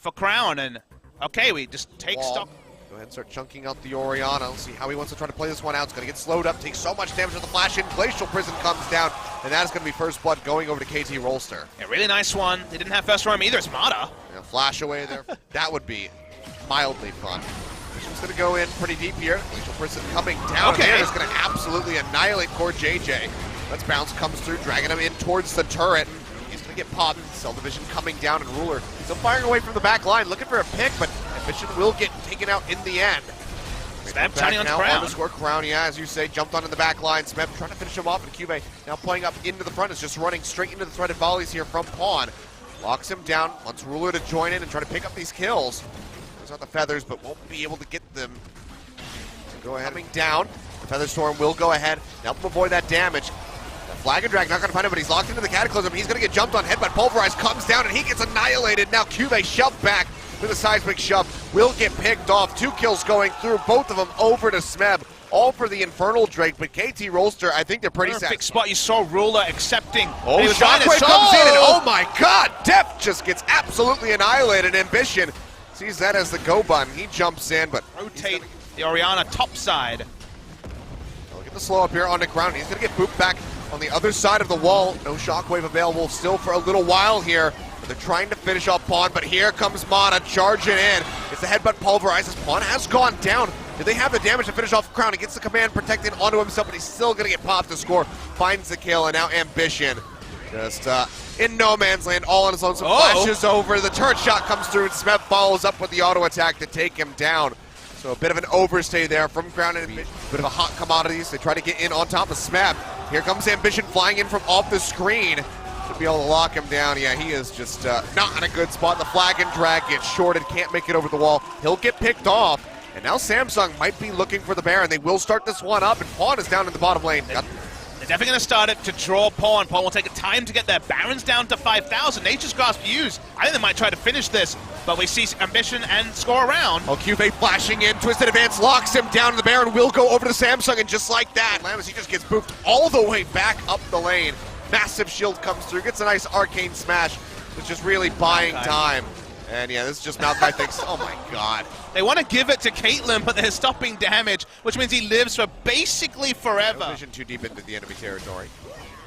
for Crown, and okay, we just take stock. Go ahead and start chunking out the Orianna. Let's see how he wants to try to play this one out. It's going to get slowed up, takes so much damage with the flash in. Glacial Prison comes down, and that is going to be first blood going over to KT Rolster. Yeah, really nice one. They didn't have first roam either. It's Mata. Yeah, flash away there. That would be mildly fun. He's going to go in pretty deep here. Glacial Prison coming down. Okay. Is going to absolutely annihilate core JJ. Let's bounce comes through, dragging him in towards the turret. He's going to get popped. Cell Division coming down, and Ruler still firing away from the back line, looking for a pick, but Ambition will get taken out in the end. Smeb turning on Crown. Underscore Crown, yeah, as you say, jumped on in the back line. Smeb trying to finish him off, and Cube now playing up into the front is just running straight into the threaded volleys here from Pawn. Locks him down, wants Ruler to join in and try to pick up these kills. Goes out the feathers, but won't be able to get them. So go ahead. Coming down, the Feather Storm will go ahead, help him avoid that damage. The Flag and Drag not going to find him, but he's locked into the Cataclysm. He's going to get jumped on, headbutt, pulverized, comes down, and he gets annihilated. Now Cube shoved back with a seismic shove, will get picked off. 2 kills going through, both of them over to Smeb. All for the Infernal Drake, but KT Rolster, I think they're pretty set. Perfect spot. You saw Ruler accepting. Oh, Shockwave comes in, and oh my god, Def just gets absolutely annihilated. Ambition sees that as the go button. He jumps in, but rotate the Orianna top side. Look at the slow up here on the ground. He's going to get booped back on the other side of the wall. No Shockwave available still for a little while here. But they're trying to finish off Pawn, but here comes Mata charging in. It's the headbutt pulverizes. Pawn has gone down. Did they have the damage to finish off Crown? He gets the command protected onto himself, but he's still going to get popped to score. Finds the kill, and now Ambition just in no man's land, all on his own. Some flashes over. The turret shot comes through, and Smeb follows up with the auto attack to take him down. So a bit of an overstay there from Crown and Ambition. Bit of a hot commodities. They try to get in on top of Smeb. Here comes Ambition flying in from off the screen. Should be able to lock him down. Yeah, he is just not in a good spot. The Flag and Drag gets shorted, can't make it over the wall. He'll get picked off. And now Samsung might be looking for the Baron. They will start this one up, and Pawn is down in the bottom lane. They're definitely going to start it to draw Pawn. Pawn will take a time to get there. Baron's down to 5,000. Nature's Grasp used. I think they might try to finish this, but we see Ambition and score around. Oh, Cube flashing in. Twisted Advance locks him down. The Baron will go over to Samsung, and just like that, Lamas, he just gets booped all the way back up the lane. Massive shield comes through, gets a nice arcane smash, which is really buying time. And yeah, this is just Maokai thinks, oh my god. They want to give it to Caitlyn, but they're stopping damage, which means he lives for basically forever. No vision too deep into the enemy territory.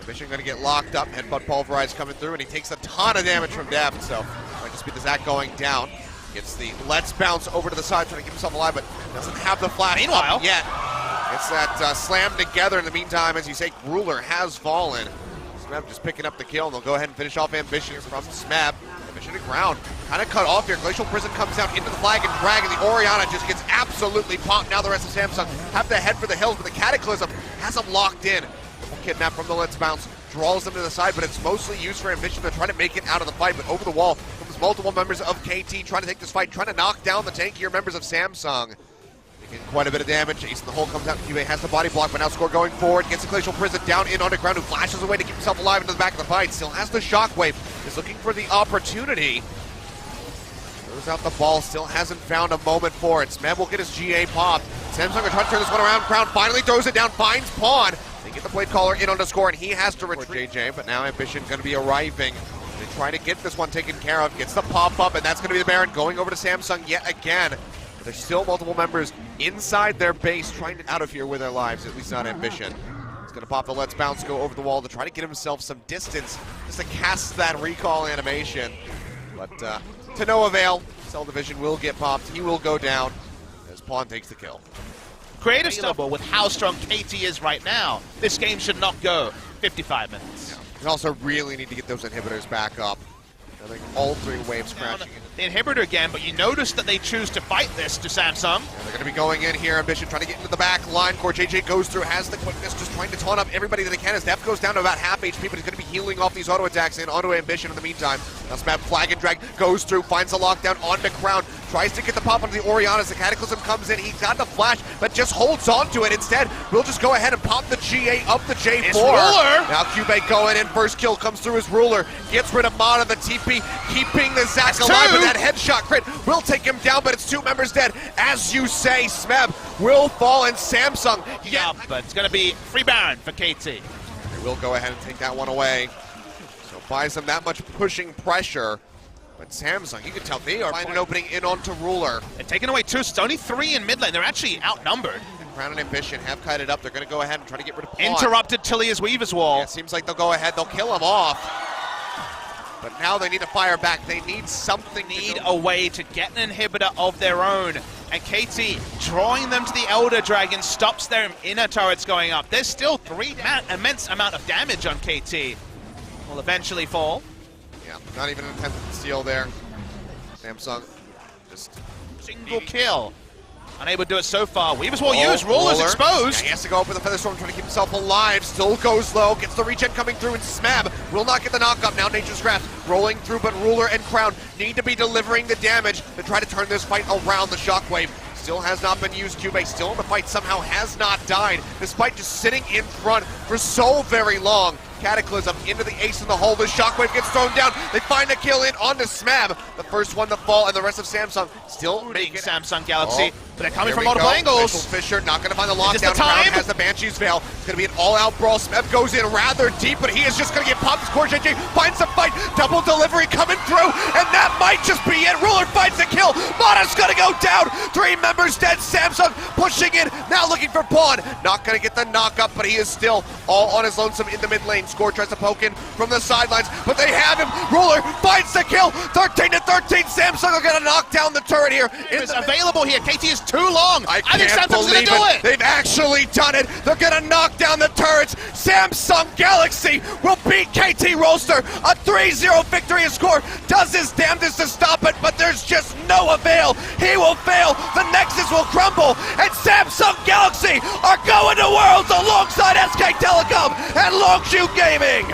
Ambition going to get locked up, headbutt pulverized coming through, and he takes a ton of damage from Deft, so might just be the Zac going down. Gets the let's bounce over to the side, trying to keep himself alive, but doesn't have the flash Meanwhile, up yet. It's that slam together in the meantime, as you say, Ruler has fallen. Smeb just picking up the kill, and they'll go ahead and finish off Ambition from Smeb. Ambition to ground, kind of cut off here. Glacial Prison comes down into the Flag and Drag, and the Orianna just gets absolutely popped. Now the rest of Samsung have to head for the hills, but the Cataclysm has them locked in. Triple kidnap from the Let's Bounce, draws them to the side, but it's mostly used for Ambition to try to make it out of the fight. But over the wall comes multiple members of KT trying to take this fight, trying to knock down the tankier members of Samsung. Taking quite a bit of damage. Ace in the hole comes out. Cube has the body block, but now Score going forward. Gets the Glacial Prison down in underground, who flashes away to keep himself alive into the back of the fight. Still has the Shockwave. Is looking for the opportunity. Throws out the ball. Still hasn't found a moment for it. Smeb will get his GA popped. Samsung are trying to turn this one around. Crown finally throws it down. Finds Pawn. They get the Blade Caller in on the score, and he has to retreat. JJ, but now Ambition going to be arriving. They try to get this one taken care of. Gets the pop up, and that's going to be the Baron going over to Samsung yet again. There's still multiple members inside their base trying to out of here with their lives, at least not Ambition. He's going to pop the Let's Bounce, go over the wall to try to get himself some distance, just to cast that recall animation. But to no avail. Cell Division will get popped. He will go down as Pawn takes the kill. Creative stuff with how strong KT is right now. This game should not go 55 minutes. Yeah. We also really need to get those inhibitors back up. I think all 3 waves crashing in. The inhibitor again, but you notice that they choose to fight this to Samsung. Yeah, they're going to be going in here. Ambition trying to get into the back line. Core JJ goes through, has the quickness, just trying to taunt up everybody that he can. As Def goes down to about half HP, but he's going to be healing off these auto attacks in onto Ambition in the meantime. Now Smeb Flag and Drag goes through, finds the lockdown onto Crown, tries to get the pop onto the Orianna as the Cataclysm comes in. He's got the flash, but just holds on to it. Instead, we'll just go ahead and pop the GA up the J4. It's Ruler. Now Cube going in. First kill comes through as Ruler. Gets rid of Mata, the TP, keeping the Zac alive, but that headshot crit will take him down, but it's 2 members dead. As you say, Smeb will fall, and Samsung. Yeah, but it's going to be free Baron for KT. They will go ahead and take that one away. So buys them that much pushing pressure. But Samsung, you can tell they are finding an opening in onto Ruler. They're taking away 2, so it's only 3 in mid lane. They're actually outnumbered. Crown and Ambition have kited up. They're going to go ahead and try to get rid of Pawn. Interrupted Tillia's Weaver's Wall. Yeah, it seems like they'll go ahead. They'll kill him off. But now they need to fire back. They need something. Need a way to get an inhibitor of their own. And KT drawing them to the Elder Dragon stops their inner turrets going up. There's still immense amount of damage on KT. Will eventually fall. Yeah, not even an attempt to steal there. Samsung just single kill. Unable to do it so far. Weaver's Wall used. Ruler's exposed. Yeah, he has to go up with a Feather Storm, trying to keep himself alive. Still goes low. Gets the regen coming through, and Smab will not get the knock up. Now Nature's Grasp rolling through, but Ruler and Crown need to be delivering the damage to try to turn this fight around. The Shockwave still has not been used. Cube still in the fight, somehow has not died, despite just sitting in front for so very long. Cataclysm into the ace in the hole. The Shockwave gets thrown down. They find a kill in onto Smab. The first one to fall, and the rest of Samsung still making Samsung Galaxy. But they're coming from Here we multiple go. angles. Mitchell Fisher not going to find the Is this lockdown. the time? Crown has the Banshee's Veil. It's going to be an all-out brawl. Smeb goes in rather deep, but he is just going to get popped. Scorching finds the fight. Double delivery coming through, and that might just be it. Ruler finds the kill. Mata's going to go down. 3 members dead. Samsung pushing in. Now looking for Pawn. Not going to get the knock up, but he is still all on his lonesome in the mid lane. Score tries to poke in from the sidelines, but they have him. Ruler finds the kill. 13 to 13. Samsung are going to knock down the turret here. It's available here. KT is too long. I think Samsung's going to do it. They've actually done it. They're going to knock down the turrets. Samsung Galaxy will beat KT Rolster. A 3-0 victory. Score does his damnedest to stop it, but there's just no avail. He will fail. The Nexus will crumble, and Samsung Galaxy are going to Worlds alongside SK Telecom and Longshoot Gaming.